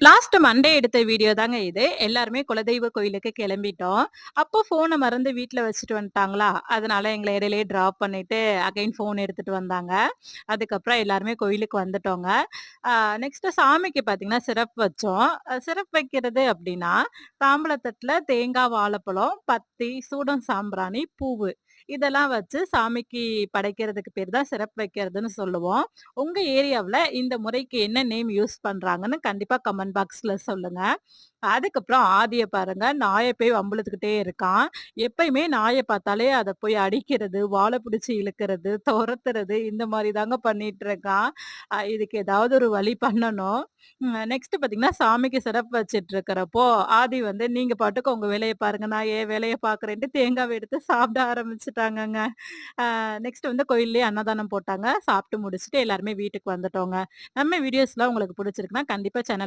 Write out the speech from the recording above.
Last Monday எடுத்த video தாங்க இது. எல்லாருமே குலதெய்வ கோயிலுக்கு கிளம்பிட்டோம். அப்போ ஃபோன மறந்து வீட்ல வச்சுட்டு வந்துட்டாங்களா, அதனால எங்கள இடையிலேயே டிராப் பண்ணிட்டு அகைன் ஃபோன் எடுத்துட்டு வந்தாங்க. அதுக்கப்புறம் எல்லாருமே கோயிலுக்கு வந்துட்டோங்க. அ நெக்ஸ்ட்டு சாமிக்கு பார்த்தீங்கன்னா, சிறப்பு வச்சோம். சிறப்பு வைக்கிறது அப்டின்னா, தாம்பூலத்தட்டுல தேங்காய், வாழைப்பழம், பத்தி, சூடம் சாம்பிராணி, பூவு இதெல்லாம் வச்சு சாமிக்கு படைக்கிறதுக்கு பேர் தான் சிறப்பு வைக்கிறதுன்னு சொல்லுவோம். உங்க ஏரியாவுல இந்த முறைக்கு என்ன நேம் யூஸ் பண்றாங்கன்னு கண்டிப்பா கமெண்ட் பாக்ஸ்ல சொல்லுங்க. அதுக்கப்புறம் ஆதிய பாருங்க, நாய போய் வம்பிழுத்துக்கிட்டே இருக்கான். எப்பயுமே நாய பார்த்தாலே அத போய் அடிக்கிறது, வால புடிச்சு இழுக்கிறது, தொரத்துறது இந்த மாரி தாங்க பண்ணிட்டு இருக்கான். இதுக்கு ஏதாவது ஒரு வழி பண்ணணும். நெக்ஸ்ட் பார்த்தீங்கன்னா, சாமிக்கு சிறப்பு வச்சுட்டு இருக்கிறப்போ, ஆதி வந்து நீங்க பாட்டுக்கு உங்க வேலைய பாருங்க, நான் என் வேலைய பார்க்குறேன்ட்டு தேங்காவ எடுத்து சாப்பிட ஆரம்பிச்சுட்டாங்கங்க. நெக்ஸ்ட் வந்து கோயில்லயே அன்னதானம் போட்டாங்க. சாப்பிட்டு முடிச்சுட்டு எல்லாருமே வீட்டுக்கு வந்துட்டோங்க. நம்ம வீடியோஸ்லாம் உங்களுக்கு புடிச்சிருக்குன்னா, கண்டிப்பா சேனல